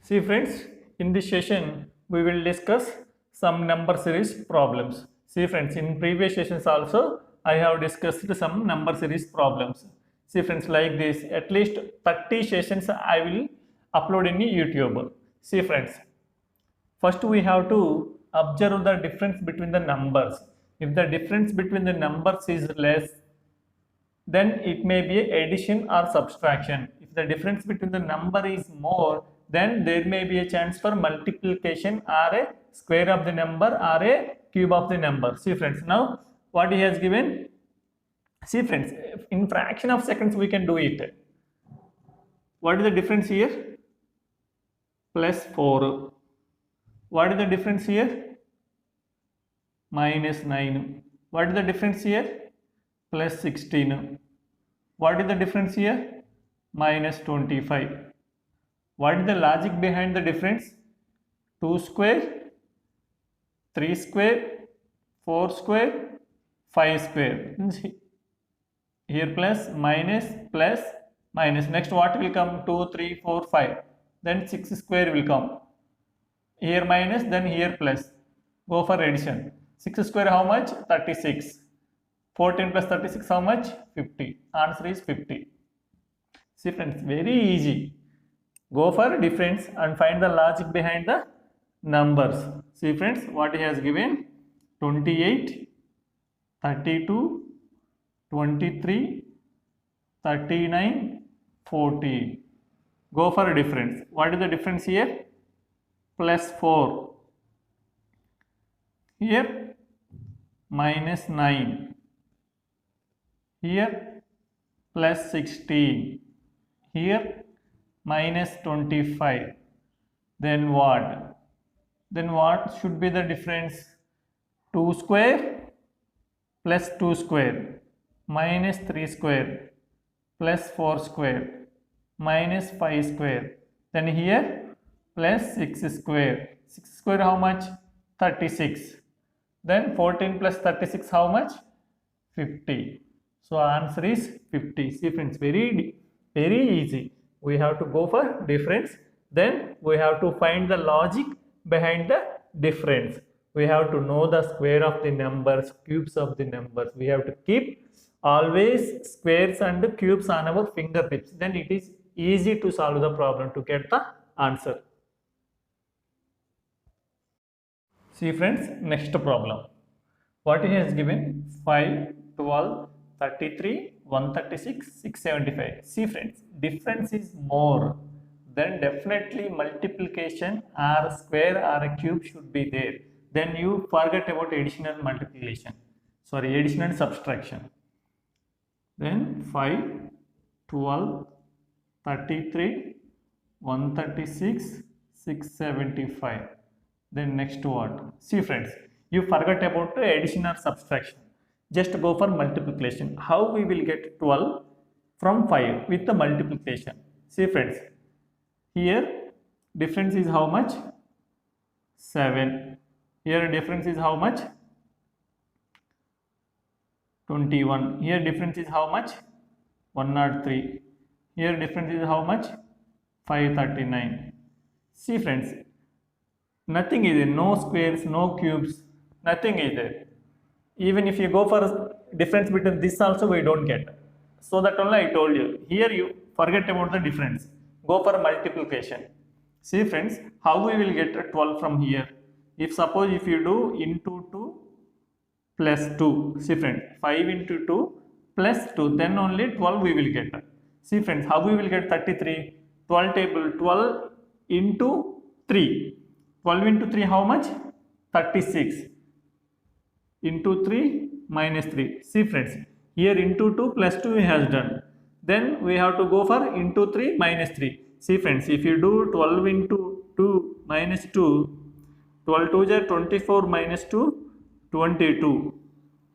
See friends, in this session we will discuss some number series problems. See friends, in previous sessions also I have discussed some number series problems. See friends, like this, at least 30 sessions I will upload in YouTube. See friends, first we have to observe the difference between the numbers. If the difference between the numbers is less, then it may be addition or subtraction. If the difference between the number is more, then there may be a chance for multiplication or a square of the number or a cube of the number. See friends, now what he has given, see friends, in fraction of seconds we can do it. What is the difference here? Plus 4. What is the difference here? Minus 9. What is the difference here? Plus 16. What is the difference here? Minus 25. What is the logic behind the difference? 2 square, 3 square, 4 square, 5 square. Here plus, minus. Next what will come? 2, 3, 4, 5. Then 6 square will come. Here minus, then here plus. Go for addition. 6 square how much? 36. 14 plus 36 how much? 50. Answer is 50. See friends, very easy. Go for difference and find the logic behind the numbers. See friends, what he has given? 28, 32, 23, 39, 14. Go for a difference. What is the difference here? Plus 4. Here minus 9. Here plus 16. Here minus 25. Then what? Then what should be the difference? 2 square plus 2 square minus 3 square plus 4 square minus 5 square. Then here plus 6 square. 6 square how much? 36. Then 14 plus 36 how much? 50. So answer is 50. See friends, very easy. We have to go for difference. Then we have to find the logic behind the difference. We have to know the square of the numbers, cubes of the numbers. We have to keep always squares and cubes on our fingertips. Then it is easy to solve the problem, to get the answer. See friends, next problem. What he has given? 5, 12, 33, 136, 675. See friends, difference is more, then definitely multiplication or square or a cube should be there. Then you forget about addition and multiplication. Sorry, addition and subtraction. Then 5, 12, 33, 136, 675. Then next what? See friends, you forgot about addition or subtraction. Just go for multiplication. How we will get 12 from 5 with the multiplication? See friends, here difference is how much? 7. Here difference is how much? 21. Here difference is how much? 103. Here difference is how much? 539. See friends, nothing is there. No squares, no cubes, nothing is there. Even if you go for difference between this also, we don't get. So that only I told you. Here you forget about the difference. Go for multiplication. See friends, how we will get 12 from here? If suppose if you do into 2 plus 2. See friends, 5 into 2 plus 2. Then only 12 we will get. See friends, how we will get 33? 12 table, 12 into 3. 12 into 3 how much? 36. Into 3 minus 3. See friends, here into 2 plus 2 has done. Then we have to go for into 3 minus 3. See friends, if you do 12 into 2 minus 2, 12 2 is 24 minus 2, 22.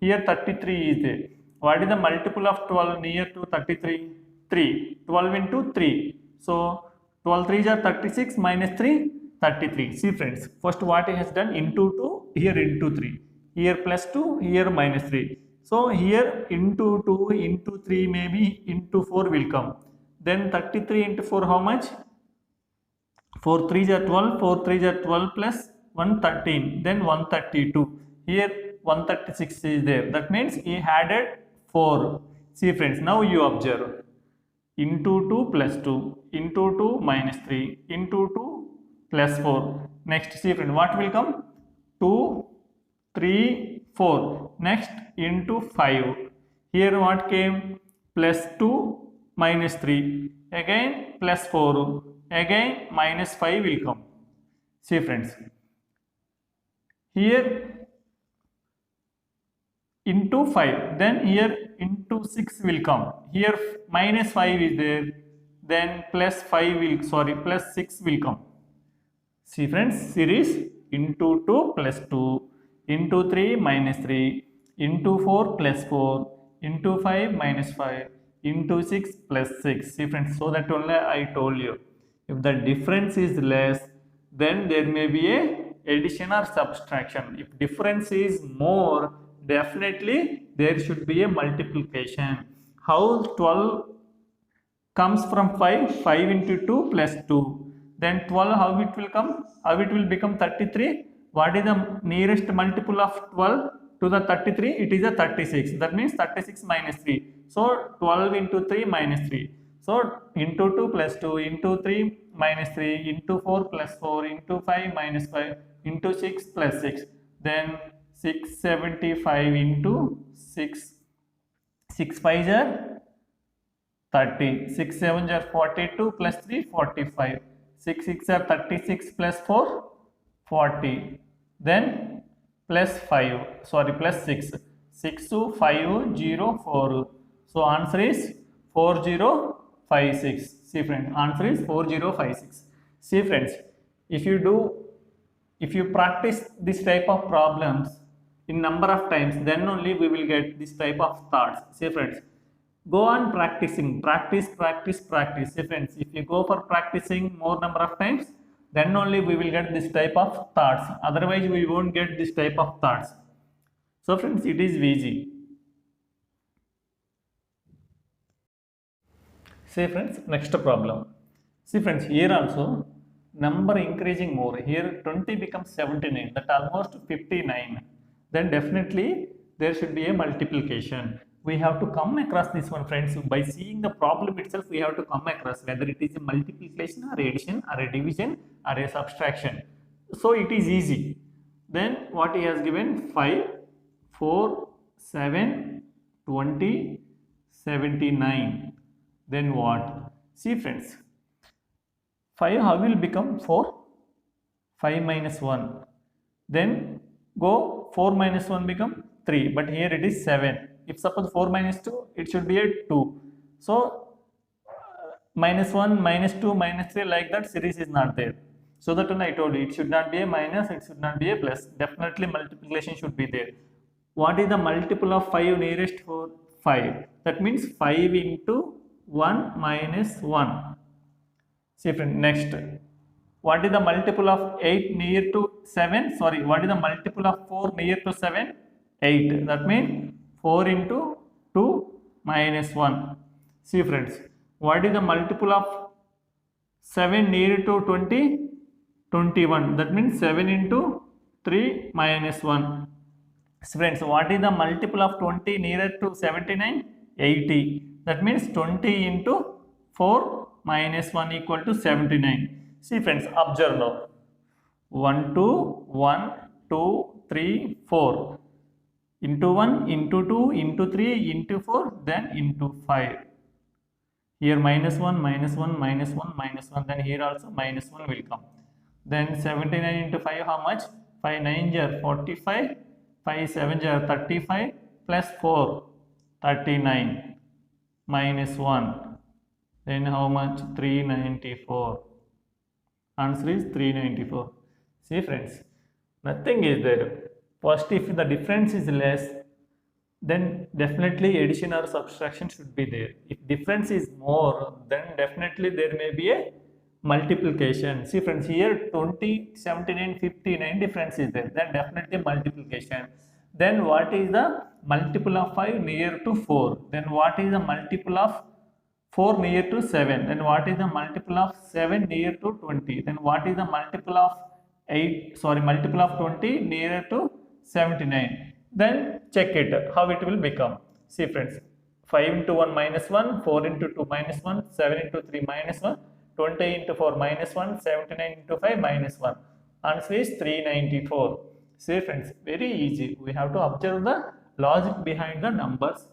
Here 33 is there. What is the multiple of 12 near to 33? 3. 12 into 3. So 12 3 is 36 minus 3, 33. See friends, first what he has done? Into 2, here into 3. Here plus 2, here minus 3. So here into 2, into 3, maybe into 4 will come. Then 33 into 4 how much? 4 3s are 12, 4 3s are 12 plus 1 13, then 132. Here 136 is there. That means he added 4. See friends, now you observe. Into 2 plus 2, into 2 minus 3, into 2 plus 4. Next, see friend, what will come? 2, 3, 4. Next, into 5. Here what came? Plus 2 minus 3. Again plus 4. Again minus 5 will come. See friends, here into 5, then here into 6 will come. Here minus 5 is there, then plus 5 will, sorry, plus 6 will come. See friends, series into 2 plus 2, into 3 minus 3, into 4 plus 4, into 5 minus 5, into 6 plus 6. See friends, so that only I told you. If the difference is less, then there may be a addition or subtraction. If difference is more, definitely there should be a multiplication. How 12 comes from 5? 5 into 2 plus 2. Then 12, how it will come? How it will become 33? What is the nearest multiple of 12 to the 33? It is a 36. That means 36 minus 3. So 12 into 3 minus 3. So into 2 plus 2, into 3 minus 3, into 4 plus 4, into 5 minus 5, into 6 plus 6. Then 675 into 6. 6 5s are 30. 6 7s are 42 plus 3, 45. 6 6 are 36 plus 4, 40. Then plus 5, sorry, plus 6. 6 to 5 0 4. So answer is 4056. See friends, answer is 4056. See friends, if you practice this type of problems in number of times, then only we will get this type of thoughts. See friends, go on practicing, practice. See friends, if you go for practicing more number of times, then only we will get this type of thoughts. Otherwise, we won't get this type of thoughts. So friends, it is easy. See friends, next problem. See friends, here also number increasing more. Here 20 becomes 79, that almost 59. Then definitely there should be a multiplication. We have to come across this one friends. By seeing the problem itself, we have to come across whether it is a multiplication or addition or a division or a subtraction. So it is easy. Then what he has given? 5, 4, 7, 20, 79. Then what? See friends, 5 how will become 4? 5 minus 1. Then go 4 minus 1 become 3. But here it is 7. If suppose 4 minus 2, it should be a 2. So minus 1, minus 2, minus 3, like that series is not there. So that one I told you, it should not be a minus, it should not be a plus. Definitely multiplication should be there. What is the multiple of 5 nearest for 5? That means 5 into 1 minus 1. See friend, next. What is the multiple of 8 near to 7? Sorry, what is the multiple of 4 near to 7? 8. That means 4 into 2 minus 1. See friends, what is the multiple of 7 near to 20? 21. That means 7 into 3 minus 1. Friends, what is the multiple of 20 nearer to 79? 80. That means 20 into 4 minus 1 equal to 79. See friends, observe now. 1, 2, 1, 2, 3, 4. Into 1, into 2, into 3, into 4, then into 5. Here minus 1, minus 1, minus 1, minus 1. Then here also minus 1 will come. Then 79 into 5 how much? 5 9 are 45. 5 7 are 35 plus 4 39 minus 1, then how much? 394. Answer is 394. See friends, nothing is there. First, if the difference is less, then definitely addition or subtraction should be there. If difference is more, then definitely there may be a multiplication. See friends, here 20, 79, 59 difference is there, then definitely multiplication. Then what is the multiple of 5 near to 4? Then what is the multiple of 4 near to 7, then what is the multiple of 7 near to 20? Then what is the multiple of 8, sorry, multiple of 20 near to 79? Then check it, how it will become. See friends, 5 into 1 minus 1, 4 into 2 minus 1, 7 into 3 minus 1, 20 into 4 minus 1, 79 into 5 minus 1. Answer is 394. See friends, very easy. We have to observe the logic behind the numbers.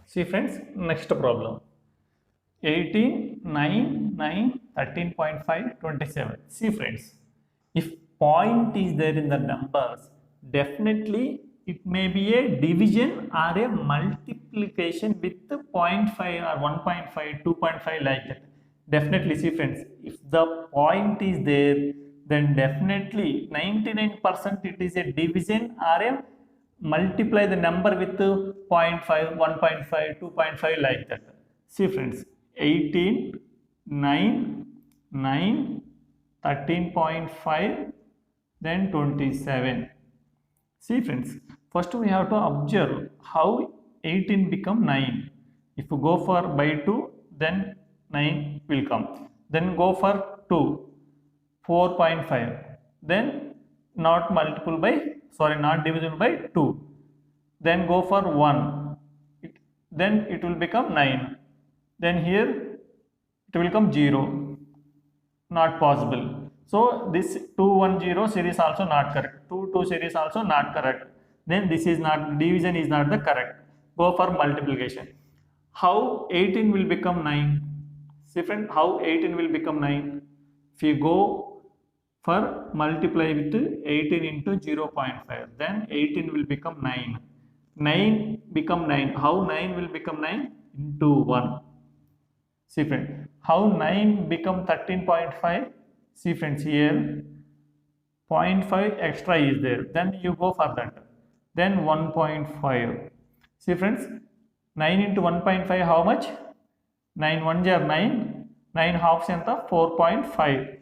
See friends, next problem. 18, 9, 9, 13.5, 27. See friends, if point is there in the numbers, definitely it may be a division or a multiplication with 0.5 or 1.5, 2.5 like that. Definitely, see friends, if the point is there, then definitely 99% it is a division or a multiply the number with 0.5, 1.5, 2.5 like that. See friends, 18, 9, 9, 13.5, then 27. See friends, first we have to observe how 18 become 9. If you go for by 2, then 9 will come. Then go for 2, 4.5. Then not multiple by, sorry, not divisible by 2. Then go for 1. Then it will become 9. Then here it will come 0. Not possible. So this 210 series also not correct. 22 series also not correct. Then this is not, division is not the correct. Go for multiplication. How 18 will become 9? See friend, how 18 will become 9? If you go for multiply with 18 into 0.5, then 18 will become 9. 9 become 9. How 9 will become 9? Into 1. See friend, how 9 become 13.5? See friends, here 0.5 extra is there. Then you go for that. Then 1.5. See friends, 9 into 1.5 how much? 9 1s are 9. 9 halves enta 4.5.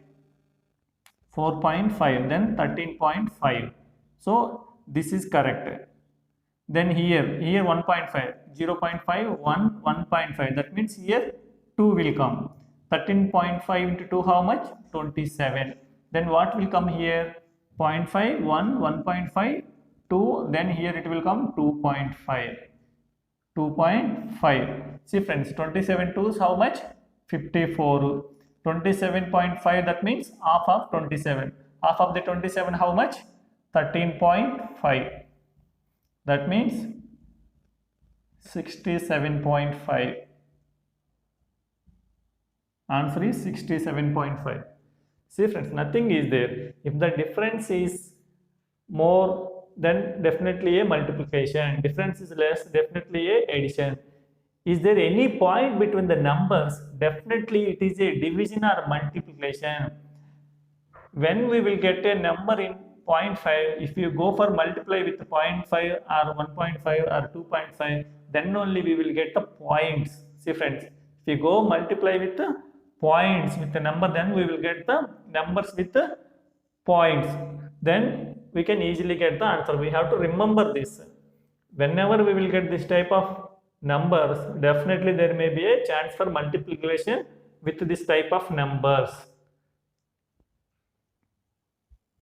4.5, then 13.5. So this is correct. Then here 1.5, 0.5, 1, 1.5. That means here 2 will come. 13.5 into 2 how much? 27. Then what will come here? 0.5, 1, 1.5, 2. Then here it will come 2.5. 2.5. See friends, 27 2s how much? 54. 27.5, that means half of 27. Half of the 27 how much? 13.5. That means 67.5. Answer is 67.5. See friends, nothing is there. If the difference is more, then definitely a multiplication. Difference is less, definitely a addition. Is there any point between the numbers? Definitely it is a division or multiplication. When we will get a number in 0.5, if you go for multiply with 0.5 or 1.5 or 2.5, then only we will get the points. See friends, if you go multiply with the points with the number, then we will get the numbers with the points. Then we can easily get the answer. We have to remember this. Whenever we will get this type of numbers, definitely there may be a chance for multiplication with this type of numbers.